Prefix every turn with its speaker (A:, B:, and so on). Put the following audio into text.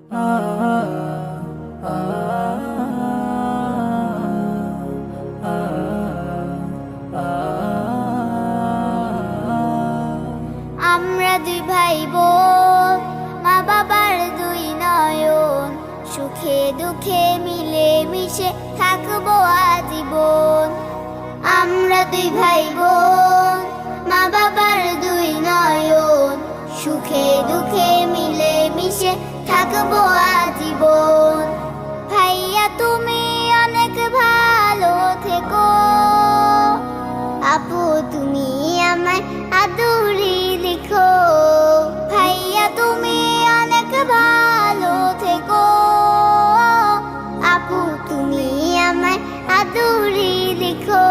A: আমরা দুই ভাই বোন, মা বাবার দুই নয়ন, সুখে দুঃখে মিলে মিশে থাকবো আজীবন। আমরা দুই ভাই বোন, মা বাবার দুই নয়ন, সুখে দুঃখে মিলে মিশে থাকবো আজীবন। ভাইয়া তুমি অনেক ভালো থেকো, আপু তুমি আমায় আদুরি লিখো। ভাইয়া তুমি অনেক ভালো থেকো, আপু তুমি আমায় আদুরি লিখো।